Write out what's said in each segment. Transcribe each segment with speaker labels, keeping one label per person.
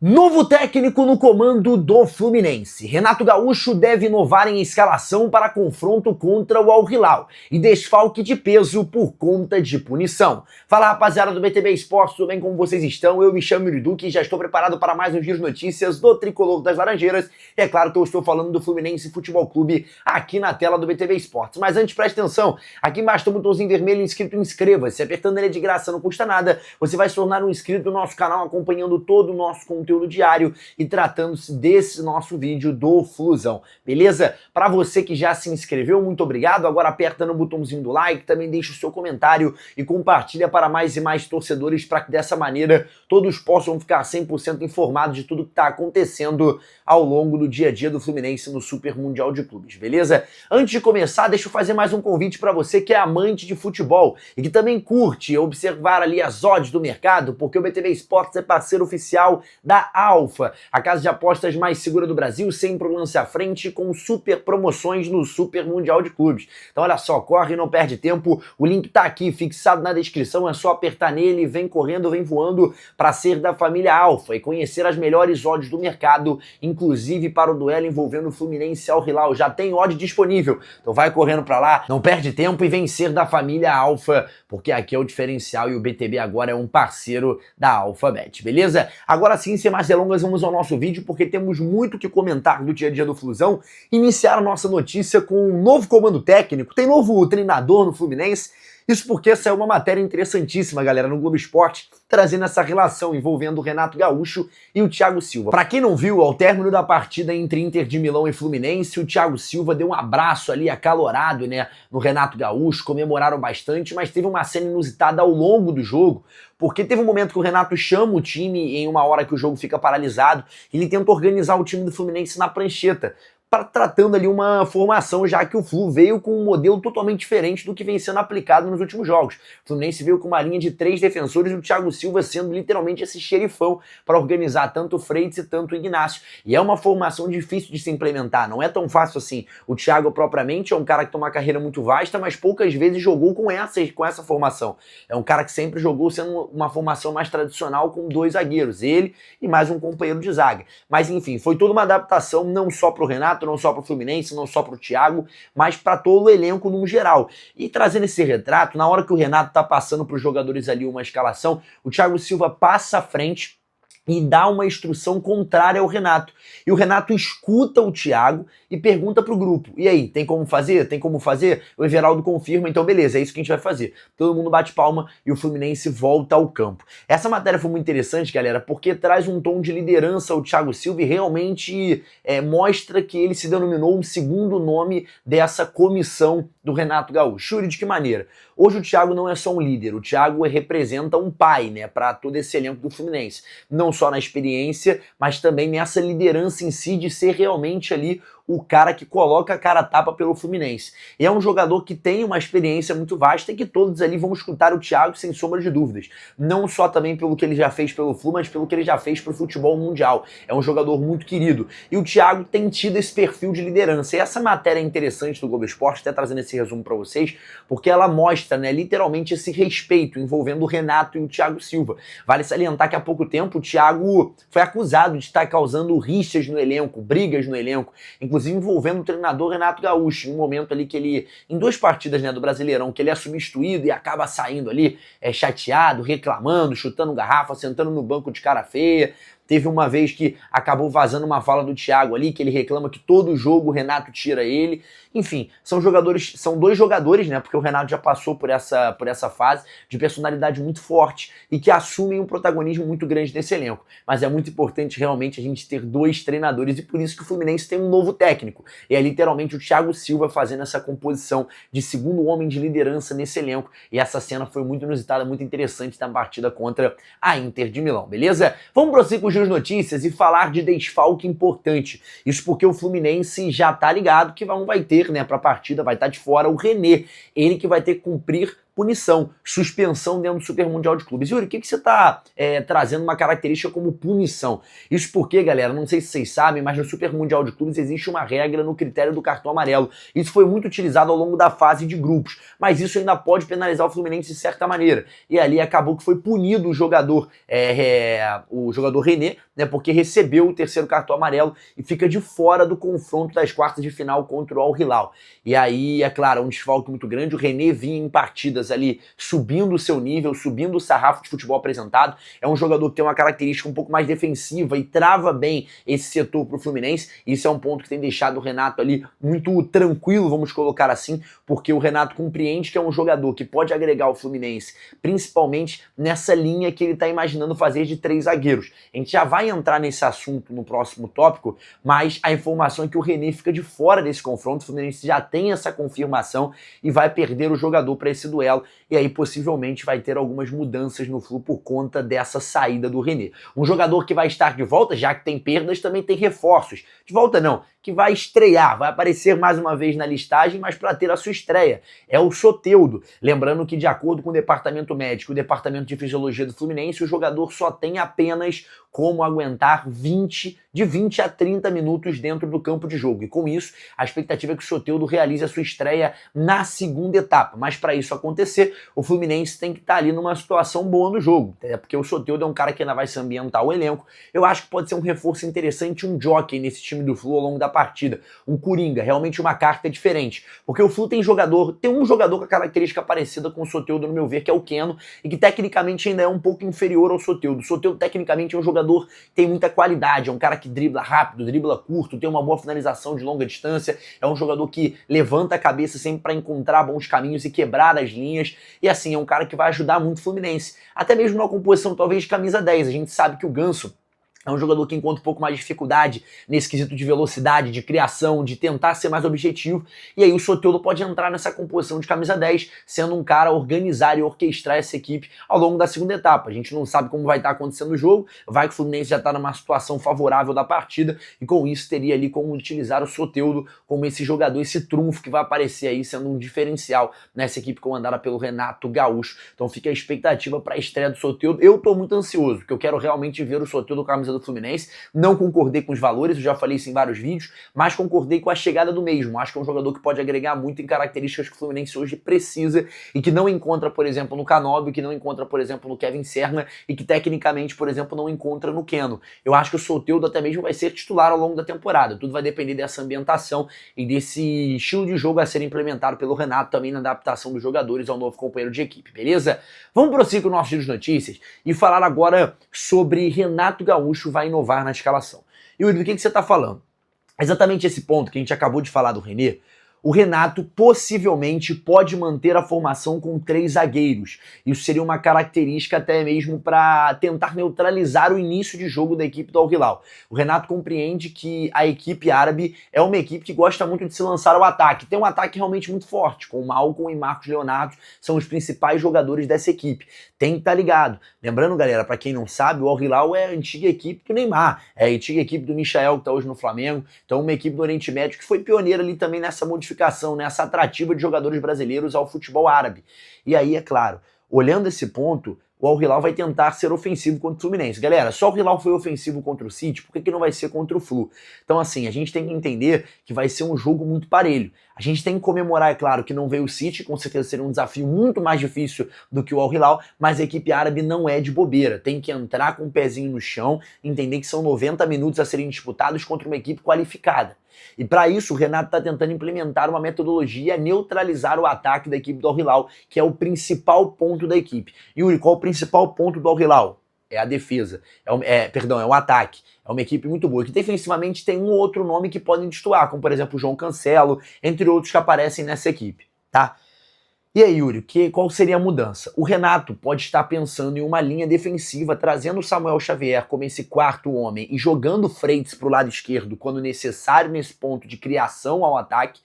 Speaker 1: Novo técnico no comando do Fluminense. Renato Gaúcho deve inovar em escalação para confronto contra o Al Hilal e desfalque de peso por conta de punição. Fala, rapaziada do BTB Esportes, tudo bem? Como vocês estão? Eu me chamo Yuri Duque e já estou preparado para mais um giro de notícias do Tricolor das Laranjeiras. E é claro que eu estou falando do Fluminense Futebol Clube aqui na tela do BTB Esportes. Mas antes, preste atenção, aqui embaixo tem um botãozinho vermelho escrito inscreva-se. Apertando ele de graça, não custa nada. Você vai se tornar um inscrito do nosso canal, acompanhando todo o nosso conteúdo diário e tratando-se desse nosso vídeo do Flusão, beleza? Para você que já se inscreveu, muito obrigado. Agora aperta no botãozinho do like, também deixa o seu comentário e compartilha para mais e mais torcedores para que dessa maneira todos possam ficar 100% informados de tudo que está acontecendo ao longo do dia a dia do Fluminense no Super Mundial de Clubes, beleza? Antes de começar, deixa eu fazer mais um convite para você que é amante de futebol e que também curte observar ali as odds do mercado, porque o BTB Esportes é parceiro oficial da Alfa, a casa de apostas mais segura do Brasil, sempre um lance à frente com super promoções no Super Mundial de Clubes. Então olha só, corre, não perde tempo, o link tá aqui fixado na descrição, é só apertar nele, vem correndo, vem voando para ser da família Alfa e conhecer as melhores odds do mercado, inclusive para o duelo envolvendo o Fluminense Al Hilal. Já tem odd disponível, então vai correndo para lá, não perde tempo e vem ser da família Alfa, porque aqui é o diferencial e o BTB agora é um parceiro da Alphabet, beleza? Agora sim, sem mais delongas, vamos ao nosso vídeo, porque temos muito que comentar do dia a dia do Flusão. Iniciar a nossa notícia com um novo comando técnico, tem novo treinador no Fluminense. Isso porque saiu uma matéria interessantíssima, galera, no Globo Esporte, trazendo essa relação envolvendo o Renato Gaúcho e o Thiago Silva. Para quem não viu, ao término da partida entre Inter de Milão e Fluminense, o Thiago Silva deu um abraço ali acalorado, né, no Renato Gaúcho, comemoraram bastante, mas teve uma cena inusitada ao longo do jogo, porque teve um momento que o Renato chama o time em uma hora que o jogo fica paralisado, e ele tenta organizar o time do Fluminense na prancheta, tratando ali uma formação, já que o Flu veio com um modelo totalmente diferente do que vem sendo aplicado nos últimos jogos. O Fluminense veio com uma linha de 3 defensores e o Thiago Silva sendo literalmente esse xerifão para organizar tanto o Freitas e tanto o Ignacio. E é uma formação difícil de se implementar, não é tão fácil assim. O Thiago propriamente é um cara que tem uma carreira muito vasta, mas poucas vezes jogou com essa formação. É um cara que sempre jogou sendo uma formação mais tradicional com 2 zagueiros, ele e mais um companheiro de zaga. Mas enfim, foi toda uma adaptação não só para o Renato, não só para o Fluminense, não só para o Thiago, mas para todo o elenco no geral. E trazendo esse retrato, na hora que o Renato está passando para os jogadores ali uma escalação, o Thiago Silva passa à frente e dá uma instrução contrária ao Renato. E o Renato escuta o Thiago e pergunta pro grupo, e aí, tem como fazer? Tem como fazer? O Everaldo confirma, então beleza, é isso que a gente vai fazer. Todo mundo bate palma e o Fluminense volta ao campo. Essa matéria foi muito interessante, galera, porque traz um tom de liderança ao Thiago Silva e realmente mostra que ele se denominou um segundo nome dessa comissão do Renato Gaúcho. Yuri, de que maneira? Hoje o Thiago não é só um líder, o Thiago representa um pai, né, para todo esse elenco do Fluminense. Não só na experiência, mas também nessa liderança em si de ser realmente ali o cara que coloca a cara a tapa pelo Fluminense. E é um jogador que tem uma experiência muito vasta e que todos ali vão escutar o Thiago sem sombra de dúvidas. Não só também pelo que ele já fez pelo Flu, mas pelo que ele já fez pro futebol mundial. É um jogador muito querido. E o Thiago tem tido esse perfil de liderança. E essa matéria é interessante do Globo Esporte, até trazendo esse resumo para vocês, porque ela mostra, né, literalmente esse respeito envolvendo o Renato e o Thiago Silva. Vale salientar que há pouco tempo o Thiago foi acusado de estar causando rixas no elenco, brigas no elenco, inclusive envolvendo o treinador Renato Gaúcho, em um momento ali que ele, em 2 partidas, né, do Brasileirão, que ele é substituído e acaba saindo ali chateado, reclamando, chutando garrafa, sentando no banco de cara feia. Teve uma vez que acabou vazando uma fala do Thiago ali, que ele reclama que todo jogo o Renato tira ele. Enfim, são 2 jogadores, né? Porque o Renato já passou por essa fase de personalidade muito forte e que assumem um protagonismo muito grande nesse elenco. Mas é muito importante realmente a gente ter 2 treinadores e por isso que o Fluminense tem um novo técnico. E é literalmente o Thiago Silva fazendo essa composição de segundo homem de liderança nesse elenco. E essa cena foi muito inusitada, muito interessante na partida contra a Inter de Milão, beleza? Vamos prosseguir com as notícias e falar de desfalque importante. Isso porque o Fluminense já tá ligado que vai ter, né, pra partida, vai estar de fora o René. Ele que vai ter que cumprir punição, suspensão dentro do Super Mundial de Clubes. Yuri, o que você está trazendo uma característica como punição? Isso porque, galera, não sei se vocês sabem, mas no Super Mundial de Clubes existe uma regra no critério do cartão amarelo. Isso foi muito utilizado ao longo da fase de grupos, mas isso ainda pode penalizar o Fluminense de certa maneira. E ali acabou que foi punido o jogador René, né, porque recebeu o terceiro cartão amarelo e fica de fora do confronto das quartas de final contra o Al Hilal. E aí, é claro, um desfalque muito grande. O René vinha em partidas ali subindo o seu nível, subindo o sarrafo de futebol apresentado. É um jogador que tem uma característica um pouco mais defensiva e trava bem esse setor pro Fluminense. Isso é um ponto que tem deixado o Renato ali muito tranquilo, vamos colocar assim, porque o Renato compreende que é um jogador que pode agregar o Fluminense, principalmente nessa linha que ele tá imaginando fazer de 3 zagueiros. A gente já vai entrar nesse assunto no próximo tópico, mas a informação é que o René fica de fora desse confronto. O Fluminense já tem essa confirmação e vai perder o jogador para esse duelo, e aí possivelmente vai ter algumas mudanças no Flu por conta dessa saída do René. Um jogador que vai estar de volta, já que tem perdas, também tem reforços. De volta não, que vai estrear, vai aparecer mais uma vez na listagem, mas para ter a sua estreia. É o Soteldo. Lembrando que, de acordo com o departamento médico e o departamento de fisiologia do Fluminense, o jogador só tem apenas como aguentar de 20 a 30 minutos dentro do campo de jogo. E com isso, a expectativa é que o Soteldo realize a sua estreia na segunda etapa. Mas para isso acontecer, o Fluminense tem que estar ali numa situação boa no jogo. Até porque o Soteldo é um cara que ainda vai se ambientar o elenco. Eu acho que pode ser um reforço interessante, um jockey nesse time do Flu ao longo da partida. Um coringa, realmente uma carta diferente. Porque o Flu tem um jogador com a característica parecida com o Soteldo, no meu ver, que é o Keno, e que tecnicamente ainda é um pouco inferior ao Soteldo. O Soteldo tecnicamente é um jogador que tem muita qualidade, é um cara que dribla rápido, dribla curto, tem uma boa finalização de longa distância, é um jogador que levanta a cabeça sempre para encontrar bons caminhos e quebrar as linhas, e assim, é um cara que vai ajudar muito o Fluminense. Até mesmo na composição talvez de camisa 10, a gente sabe que o Ganso é um jogador que encontra um pouco mais de dificuldade nesse quesito de velocidade, de criação, de tentar ser mais objetivo. E aí o Soteldo pode entrar nessa composição de camisa 10, sendo um cara a organizar e orquestrar essa equipe ao longo da segunda etapa. A gente não sabe como vai estar acontecendo o jogo, vai que o Fluminense já está numa situação favorável da partida, e com isso teria ali como utilizar o Soteldo como esse jogador, esse trunfo que vai aparecer aí sendo um diferencial nessa equipe comandada pelo Renato Gaúcho. Então fica a expectativa para a estreia do Soteldo. Eu tô muito ansioso, porque eu quero realmente ver o Soteldo com a camisa do Fluminense. Não concordei com os valores, eu já falei isso em vários vídeos, mas concordei com a chegada do mesmo. Acho que é um jogador que pode agregar muito em características que o Fluminense hoje precisa e que não encontra, por exemplo, no Canóbio, que não encontra, por exemplo, no Kevin Serna e que tecnicamente, por exemplo, não encontra no Keno. Eu acho que o Soteldo até mesmo vai ser titular ao longo da temporada. Tudo vai depender dessa ambientação e desse estilo de jogo a ser implementado pelo Renato também na adaptação dos jogadores ao novo companheiro de equipe, beleza? Vamos prosseguir com o nosso giro de notícias e falar agora sobre Renato Gaúcho vai inovar na escalação. E do que você está falando? Exatamente esse ponto que a gente acabou de falar do René. O Renato possivelmente pode manter a formação com 3 zagueiros. Isso seria uma característica até mesmo para tentar neutralizar o início de jogo da equipe do Al Hilal. O Renato compreende que a equipe árabe é uma equipe que gosta muito de se lançar ao ataque. Tem um ataque realmente muito forte, com o Malcom e Marcos Leonardo são os principais jogadores dessa equipe. Tem que estar ligado. Lembrando, galera, para quem não sabe, o Al Hilal é a antiga equipe do Neymar, é a antiga equipe do Michael, que está hoje no Flamengo. Então uma equipe do Oriente Médio que foi pioneira ali também nessa modificação, nessa atrativa de jogadores brasileiros ao futebol árabe. E aí, é claro, olhando esse ponto, o Al Hilal vai tentar ser ofensivo contra o Fluminense. Galera, só o Hilal foi ofensivo contra o City, por que não vai ser contra o Flu? Então assim, a gente tem que entender que vai ser um jogo muito parelho. A gente tem que comemorar, é claro, que não veio o City, com certeza seria um desafio muito mais difícil do que o Al Hilal, mas a equipe árabe não é de bobeira. Tem que entrar com o pezinho no chão, entender que são 90 minutos a serem disputados contra uma equipe qualificada. E para isso o Renato está tentando implementar uma metodologia a neutralizar o ataque da equipe do Al Hilal, que é o principal ponto da equipe. Yuri, qual é o principal ponto do Al Hilal? É a defesa, é o ataque. É uma equipe muito boa, que defensivamente tem um ou outro nome que podem destoar, como por exemplo o João Cancelo, entre outros que aparecem nessa equipe, tá? E aí, Yuri, qual seria a mudança? O Renato pode estar pensando em uma linha defensiva, trazendo o Samuel Xavier como esse quarto homem e jogando Freitas para o lado esquerdo quando necessário nesse ponto de criação ao ataque,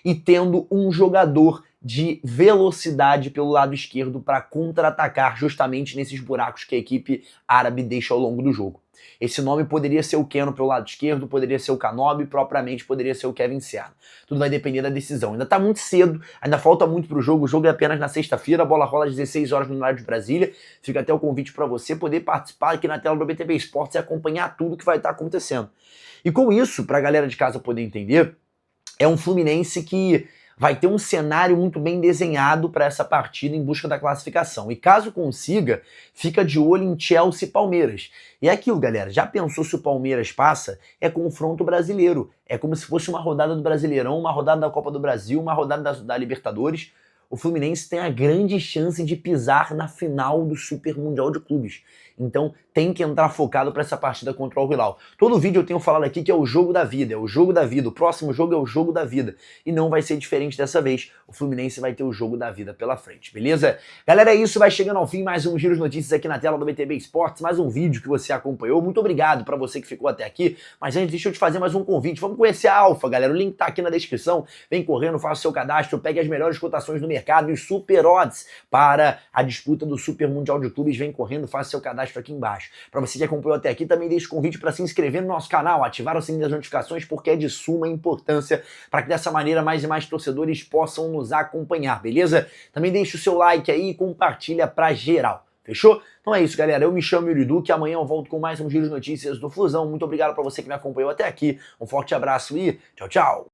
Speaker 1: e tendo um jogador de velocidade pelo lado esquerdo para contra-atacar justamente nesses buracos que a equipe árabe deixa ao longo do jogo. Esse nome poderia ser o Keno pelo lado esquerdo, poderia ser o Kanobi, propriamente poderia ser o Kevin Serna. Tudo vai depender da decisão. Ainda tá muito cedo, ainda falta muito pro jogo. O jogo é apenas na sexta-feira, a bola rola às 16 horas no horário de Brasília. Fica até o convite para você poder participar aqui na tela do BTB Esportes e acompanhar tudo que vai estar acontecendo. E com isso, pra galera de casa poder entender, é um Fluminense que vai ter um cenário muito bem desenhado para essa partida em busca da classificação. E caso consiga, fica de olho em Chelsea e Palmeiras. E é aquilo, galera, já pensou se o Palmeiras passa? É confronto brasileiro. É como se fosse uma rodada do Brasileirão, uma rodada da Copa do Brasil, uma rodada da Libertadores. O Fluminense tem a grande chance de pisar na final do Super Mundial de Clubes. Então tem que entrar focado para essa partida contra o Al-Hilal. Todo vídeo eu tenho falado aqui que é o jogo da vida, é o jogo da vida. O próximo jogo é o jogo da vida. E não vai ser diferente dessa vez. O Fluminense vai ter o jogo da vida pela frente, beleza? Galera, é isso. Vai chegando ao fim mais um Giro de Notícias aqui na tela do BTB Esportes. Mais um vídeo que você acompanhou. Muito obrigado para você que ficou até aqui. Mas antes, deixa eu te fazer mais um convite. Vamos conhecer a Alfa, galera. O link tá aqui na descrição. Vem correndo, faça o seu cadastro, pegue as melhores cotações do mercado e os super odds para a disputa do Super Mundial de Clubes. Vem correndo, faça seu cadastro aqui embaixo. Para você que acompanhou até aqui, também deixe o convite para se inscrever no nosso canal, ativar o sininho das notificações, porque é de suma importância para que dessa maneira mais e mais torcedores possam nos acompanhar, beleza? Também deixe o seu like aí e compartilha para geral. Fechou? Então é isso, galera. Eu me chamo Yuri Duque, amanhã eu volto com mais um Giro de Notícias do Flusão. Muito obrigado para você que me acompanhou até aqui. Um forte abraço e tchau, tchau!